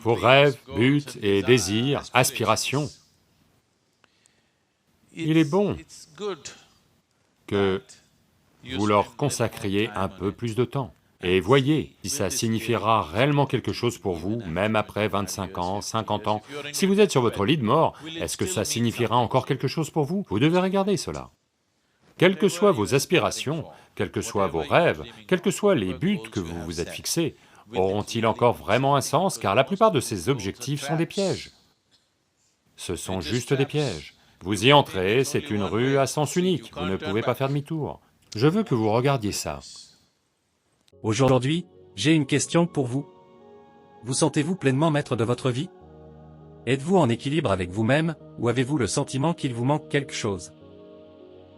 vos rêves, buts et désirs, aspirations. Il est bon que vous leur consacriez un peu plus de temps. Et voyez si ça signifiera réellement quelque chose pour vous, même après 25 ans, 50 ans. Si vous êtes sur votre lit de mort, est-ce que ça signifiera encore quelque chose pour vous? Vous devez regarder cela. Quelles que soient vos aspirations, quels que soient vos rêves, quels que soient les buts que vous vous êtes fixés, auront-ils encore vraiment un sens, car la plupart de ces objectifs sont des pièges. Ce sont juste des pièges. Vous y entrez, c'est une rue à sens unique, vous ne pouvez pas faire demi-tour. Je veux que vous regardiez ça. Aujourd'hui, j'ai une question pour vous. Vous sentez-vous pleinement maître de votre vie? Êtes-vous en équilibre avec vous-même, ou avez-vous le sentiment qu'il vous manque quelque chose?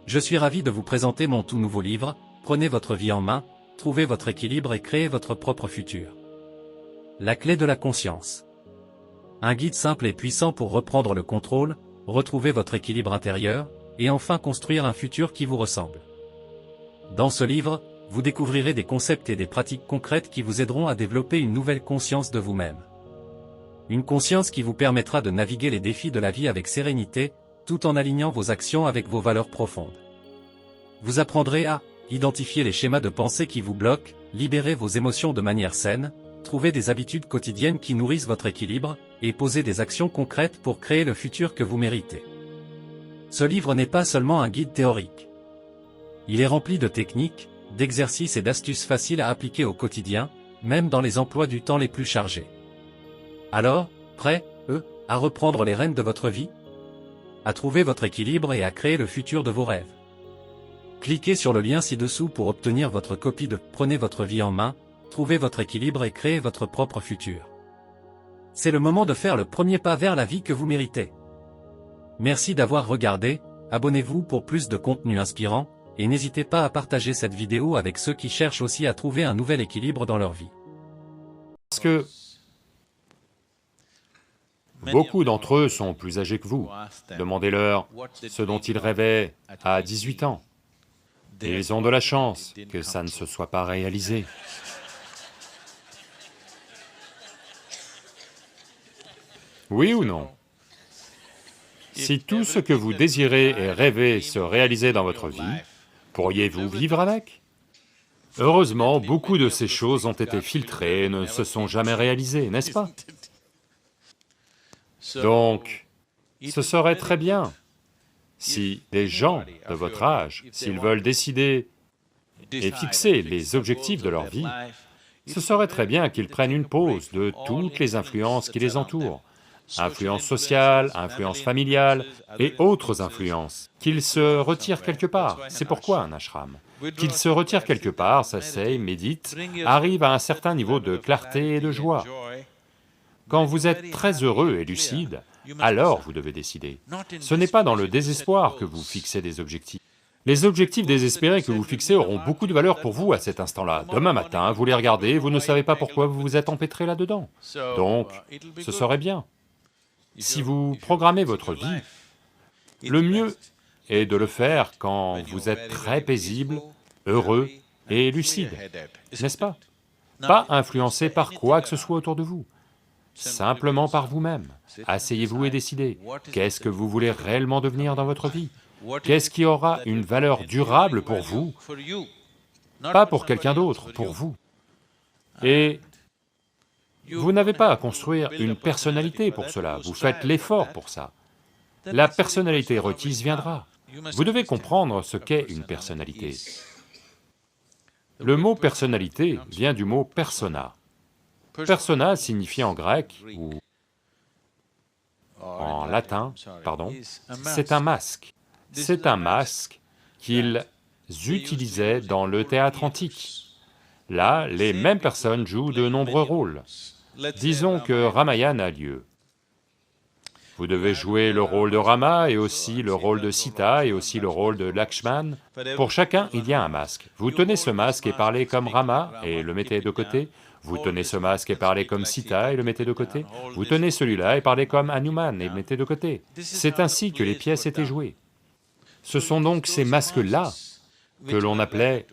Je suis ravi de vous présenter mon tout nouveau livre, Prenez votre vie en main, trouvez votre équilibre et créez votre propre futur. La clé de la conscience. Un guide simple et puissant pour reprendre le contrôle, retrouver votre équilibre intérieur, et enfin construire un futur qui vous ressemble. Dans ce livre, vous découvrirez des concepts et des pratiques concrètes qui vous aideront à développer une nouvelle conscience de vous-même. Une conscience qui vous permettra de naviguer les défis de la vie avec sérénité, tout en alignant vos actions avec vos valeurs profondes. Vous apprendrez à identifier les schémas de pensée qui vous bloquent, libérer vos émotions de manière saine, trouver des habitudes quotidiennes qui nourrissent votre équilibre, et poser des actions concrètes pour créer le futur que vous méritez. Ce livre n'est pas seulement un guide théorique. Il est rempli de techniques, d'exercices et d'astuces faciles à appliquer au quotidien, même dans les emplois du temps les plus chargés. Alors, prêts, à reprendre les rênes de votre vie? À trouver votre équilibre et à créer le futur de vos rêves. Cliquez sur le lien ci-dessous pour obtenir votre copie de Prenez votre vie en main, trouvez votre équilibre et créez votre propre futur. C'est le moment de faire le premier pas vers la vie que vous méritez. Merci d'avoir regardé, abonnez-vous pour plus de contenu inspirant, et n'hésitez pas à partager cette vidéo avec ceux qui cherchent aussi à trouver un nouvel équilibre dans leur vie. Parce que beaucoup d'entre eux sont plus âgés que vous. Demandez-leur ce dont ils rêvaient à 18 ans. Et ils ont de la chance que ça ne se soit pas réalisé. Oui ou non? Si tout ce que vous désirez et rêvez se réalisait dans votre vie, pourriez-vous vivre avec? Heureusement, beaucoup de ces choses ont été filtrées et ne se sont jamais réalisées, n'est-ce pas? Donc, ce serait très bien si des gens de votre âge, s'ils veulent décider et fixer les objectifs de leur vie, ce serait très bien qu'ils prennent une pause de toutes les influences qui les entourent, influences sociales, influences familiales et autres influences, qu'ils se retirent quelque part. C'est pourquoi un ashram. Qu'ils se retirent quelque part, s'asseyent, méditent, arrivent à un certain niveau de clarté et de joie. Quand vous êtes très heureux et lucide, alors vous devez décider. Ce n'est pas dans le désespoir que vous fixez des objectifs. Les objectifs désespérés que vous fixez auront beaucoup de valeur pour vous à cet instant-là. Demain matin, vous les regardez, vous ne savez pas pourquoi vous vous êtes empêtré là-dedans. Donc, ce serait bien. Si vous programmez votre vie, le mieux est de le faire quand vous êtes très paisible, heureux et lucide, n'est-ce pas? Pas influencé par quoi que ce soit autour de vous, simplement par vous-même. Asseyez-vous et décidez, qu'est-ce que vous voulez réellement devenir dans votre vie? Qu'est-ce qui aura une valeur durable pour vous? Pas pour quelqu'un d'autre, pour vous. Et vous n'avez pas à construire une personnalité pour cela, vous faites l'effort pour ça. La personnalité requise viendra. Vous devez comprendre ce qu'est une personnalité. Le mot personnalité vient du mot persona. Persona signifie en grec, ou en latin, pardon, c'est un masque. C'est un masque qu'ils utilisaient dans le théâtre antique. Là, les mêmes personnes jouent de nombreux rôles. Disons que Ramayana a lieu. Vous devez jouer le rôle de Rama et aussi le rôle de Sita et aussi le rôle de Lakshman. Pour chacun, il y a un masque. Vous tenez ce masque et parlez comme Rama et le mettez de côté. Vous tenez ce masque et parlez comme Sita et le mettez de côté. Vous tenez celui-là et parlez comme Hanuman et le mettez de côté. C'est ainsi que les pièces étaient jouées. Ce sont donc ces masques-là que l'on appelait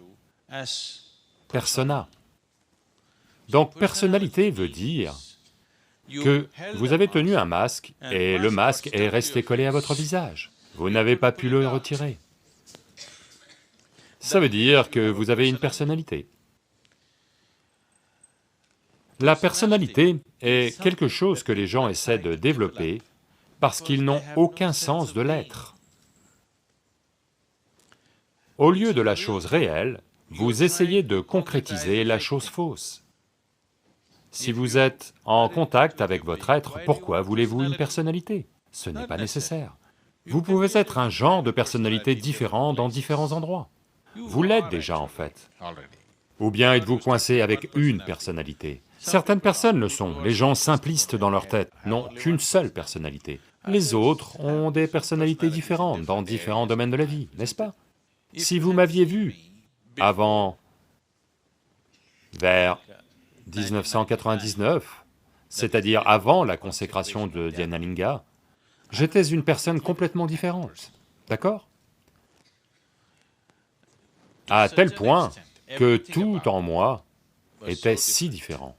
persona. Donc personnalité veut dire, que vous avez tenu un masque et le masque est resté collé à votre visage. Vous n'avez pas pu le retirer. Ça veut dire que vous avez une personnalité. La personnalité est quelque chose que les gens essaient de développer parce qu'ils n'ont aucun sens de l'être. Au lieu de la chose réelle, vous essayez de concrétiser la chose fausse. Si vous êtes en contact avec votre être, pourquoi voulez-vous une personnalité? Ce n'est pas nécessaire. Vous pouvez être un genre de personnalité différent dans différents endroits. Vous l'êtes déjà en fait. Ou bien êtes-vous coincé avec une personnalité? Certaines personnes le sont, les gens simplistes dans leur tête n'ont qu'une seule personnalité. Les autres ont des personnalités différentes dans différents domaines de la vie, n'est-ce pas? Si vous m'aviez vu avant, vers 1999, c'est-à-dire avant la consécration de Dhyanalinga, j'étais une personne complètement différente, d'accord? À tel point que tout en moi était si différent.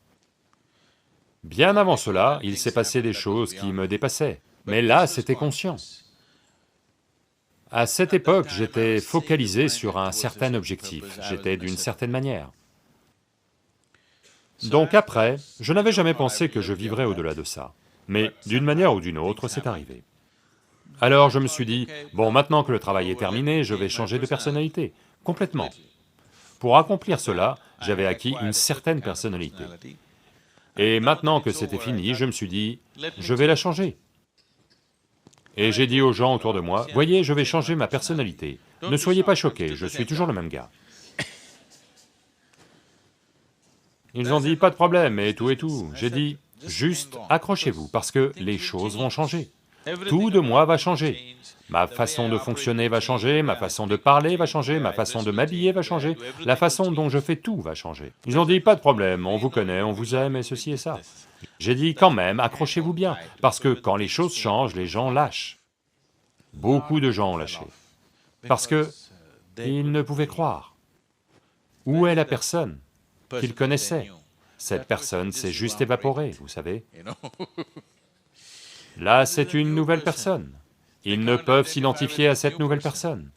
Bien avant cela, il s'est passé des choses qui me dépassaient, mais là c'était conscient. À cette époque, j'étais focalisé sur un certain objectif, j'étais d'une certaine manière. Donc après, je n'avais jamais pensé que je vivrais au-delà de ça, mais d'une manière ou d'une autre, c'est arrivé. Alors je me suis dit, bon, maintenant que le travail est terminé, je vais changer de personnalité, complètement. Pour accomplir cela, j'avais acquis une certaine personnalité. Et maintenant que c'était fini, je me suis dit, je vais la changer. Et j'ai dit aux gens autour de moi, voyez, je vais changer ma personnalité, ne soyez pas choqués, je suis toujours le même gars. Ils ont dit, pas de problème, et tout. J'ai dit, juste accrochez-vous, parce que les choses vont changer. Tout de moi va changer. Ma façon de fonctionner va changer, ma façon de parler va changer, ma façon de m'habiller va changer, la façon dont je fais tout va changer. Ils ont dit, pas de problème, on vous connaît, on vous aime, et ceci et ça. J'ai dit, quand même, accrochez-vous bien, parce que quand les choses changent, les gens lâchent. Beaucoup de gens ont lâché, parce que ils ne pouvaient croire. Où est la personne qu'ils connaissaient? Cette personne s'est juste évaporée, vous savez. Là, c'est une nouvelle personne. Ils ne peuvent s'identifier à cette nouvelle personne.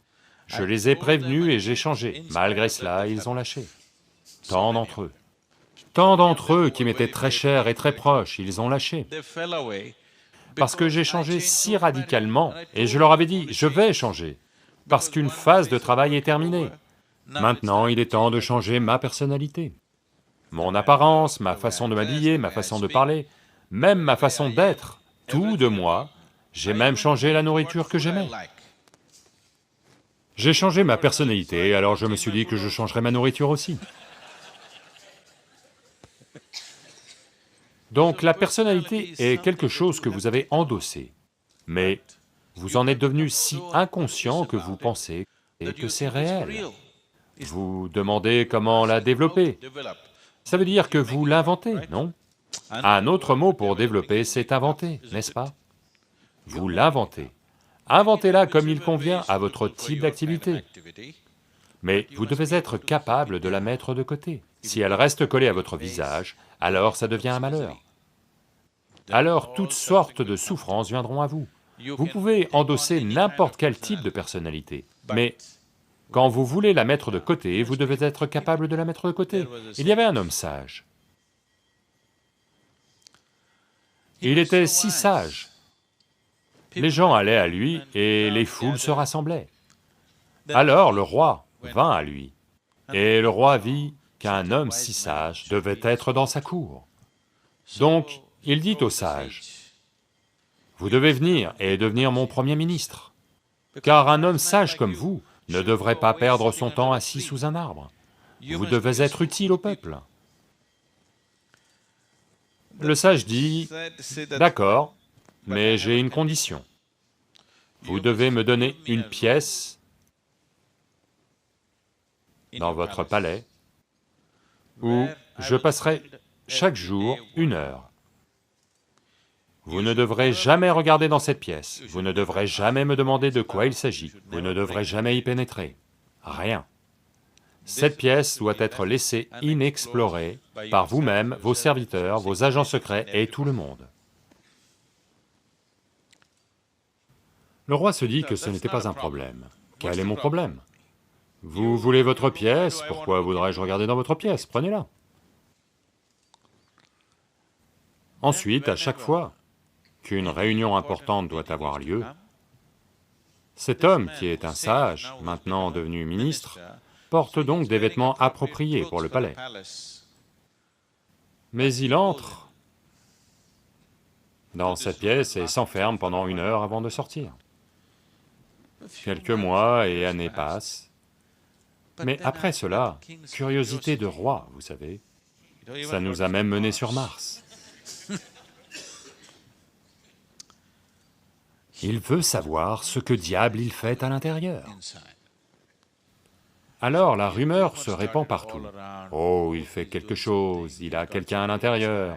Je les ai prévenus et j'ai changé. Malgré cela, ils ont lâché. Tant d'entre eux. Tant d'entre eux qui m'étaient très chers et très proches, ils ont lâché. Parce que j'ai changé si radicalement, et je leur avais dit, je vais changer, parce qu'une phase de travail est terminée. Maintenant, il est temps de changer ma personnalité. Mon apparence, ma façon de m'habiller, ma façon de parler, même ma façon d'être, tout de moi, j'ai même changé la nourriture que j'aimais. J'ai changé ma personnalité, alors je me suis dit que je changerais ma nourriture aussi. Donc la personnalité est quelque chose que vous avez endossé, mais vous en êtes devenu si inconscient que vous pensez que c'est réel. Vous demandez comment la développer. Ça veut dire que vous l'inventez, non? Un autre mot pour développer, c'est inventer, n'est-ce pas? Vous l'inventez. Inventez-la comme il convient à votre type d'activité. Mais vous devez être capable de la mettre de côté. Si elle reste collée à votre visage, alors ça devient un malheur. Alors toutes sortes de souffrances viendront à vous. Vous pouvez endosser n'importe quel type de personnalité, mais quand vous voulez la mettre de côté, vous devez être capable de la mettre de côté. Il y avait un homme sage. Il était si sage. Les gens allaient à lui et les foules se rassemblaient. Alors le roi vint à lui, et le roi vit qu'un homme si sage devait être dans sa cour. Donc il dit au sage, « Vous devez venir et devenir mon premier ministre, car un homme sage comme vous ne devrait pas perdre son temps assis sous un arbre. Vous devez être utile au peuple. » Le sage dit, « D'accord, mais j'ai une condition. Vous devez me donner une pièce dans votre palais où je passerai chaque jour 1 heure. Vous ne devrez jamais regarder dans cette pièce, vous ne devrez jamais me demander de quoi il s'agit, vous ne devrez jamais y pénétrer, rien. Cette pièce doit être laissée inexplorée par vous-même, vos serviteurs, vos agents secrets et tout le monde. Le roi se dit que ce n'était pas un problème. Quel est mon problème? Vous voulez votre pièce, pourquoi voudrais-je regarder dans votre pièce? Prenez-la. Ensuite, à chaque fois qu'une réunion importante doit avoir lieu, cet homme qui est un sage, maintenant devenu ministre, porte donc des vêtements appropriés pour le palais. Mais il entre dans cette pièce et s'enferme pendant 1 heure avant de sortir. Quelques mois et années passent, mais après cela, curiosité de roi, vous savez, ça nous a même menés sur Mars. Il veut savoir ce que diable il fait à l'intérieur. Alors la rumeur se répand partout. Oh, il fait quelque chose, il a quelqu'un à l'intérieur,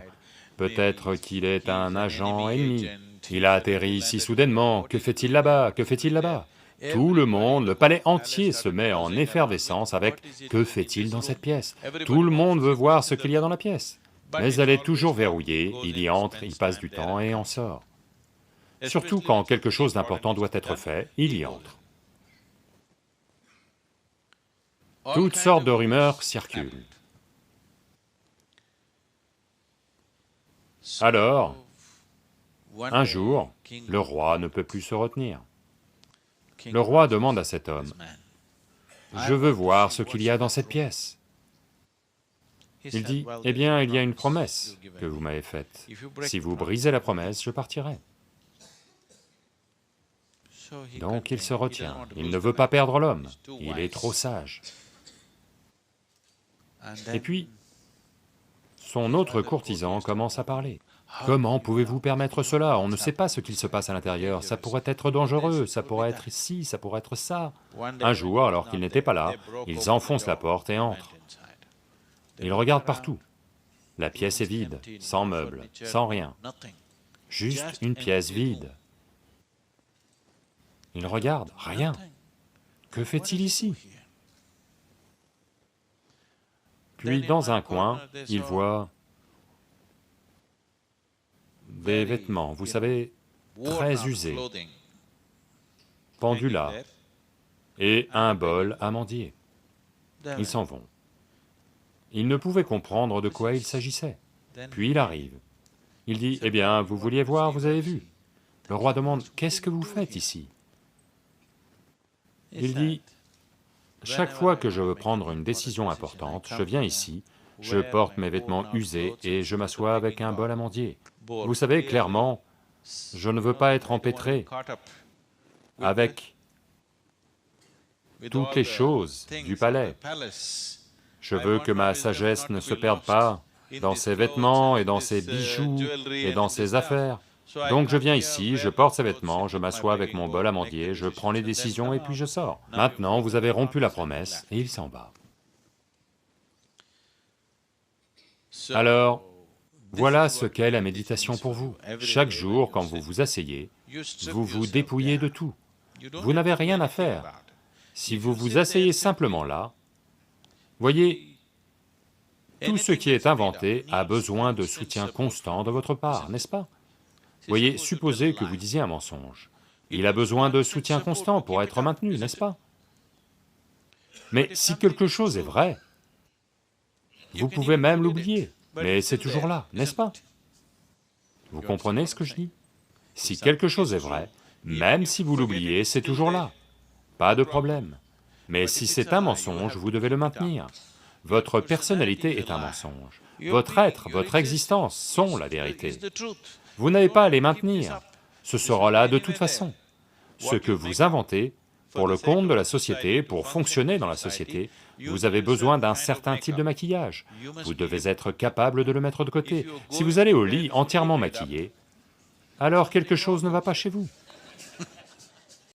peut-être qu'il est un agent ennemi, il a atterri ici soudainement, que fait-il là-bas, que fait-il là-bas? Tout le monde, le palais entier se met en effervescence avec « que fait-il dans cette pièce ?» Tout le monde veut voir ce qu'il y a dans la pièce, mais elle est toujours verrouillée, il y entre, il passe du temps et en sort. Surtout quand quelque chose d'important doit être fait, il y entre. Toutes sortes de rumeurs circulent. Alors, un jour, le roi ne peut plus se retenir. Le roi demande à cet homme, « Je veux voir ce qu'il y a dans cette pièce. » Il dit, « Eh bien, il y a une promesse que vous m'avez faite. Si vous brisez la promesse, je partirai. » Donc il se retient, il ne veut pas perdre l'homme, il est trop sage. Et puis, son autre courtisan commence à parler. « Comment pouvez-vous permettre cela? On ne sait pas ce qu'il se passe à l'intérieur, ça pourrait être dangereux, ça pourrait être ici, ça pourrait être ça. » Un jour, alors qu'il n'était pas là, ils enfoncent la porte et entrent. Ils regardent partout. La pièce est vide, sans meubles, sans rien. Juste une pièce vide. Ils regardent, rien. Que fait-il ici? Puis dans un coin, ils voient des vêtements, vous savez, très usés, pendus là, et un bol amandier. Ils s'en vont. Ils ne pouvaient comprendre de quoi il s'agissait. Puis il arrive. Il dit, « Eh bien, vous vouliez voir, vous avez vu. » Le roi demande, « Qu'est-ce que vous faites ici ?» Il dit, « Chaque fois que je veux prendre une décision importante, je viens ici, je porte mes vêtements usés et je m'assois avec un bol amandier. Vous savez, clairement, je ne veux pas être empêtré avec toutes les choses du palais. Je veux que ma sagesse ne se perde pas dans ses vêtements et dans ses bijoux et dans ses affaires. Donc je viens ici, je porte ces vêtements, je m'assois avec mon bol amandier, je prends les décisions et puis je sors. Maintenant, vous avez rompu la promesse, et il s'en va. Alors, voilà ce qu'est la méditation pour vous. Chaque jour, quand vous vous asseyez, vous vous dépouillez de tout. Vous n'avez rien à faire. Si vous vous asseyez simplement là, voyez, tout ce qui est inventé a besoin de soutien constant de votre part, n'est-ce pas? Voyez, supposez que vous disiez un mensonge. Il a besoin de soutien constant pour être maintenu, n'est-ce pas? Mais si quelque chose est vrai, vous pouvez même l'oublier, mais c'est toujours là, n'est-ce pas? Vous comprenez ce que je dis? Si quelque chose est vrai, même si vous l'oubliez, c'est toujours là, pas de problème. Mais si c'est un mensonge, vous devez le maintenir. Votre personnalité est un mensonge. Votre être, votre existence sont la vérité. Vous n'avez pas à les maintenir, ce sera là de toute façon. Ce que vous inventez, pour le compte de la société, pour fonctionner dans la société, vous avez besoin d'un certain type de maquillage. Vous devez être capable de le mettre de côté. Si vous allez au lit entièrement maquillé, alors quelque chose ne va pas chez vous.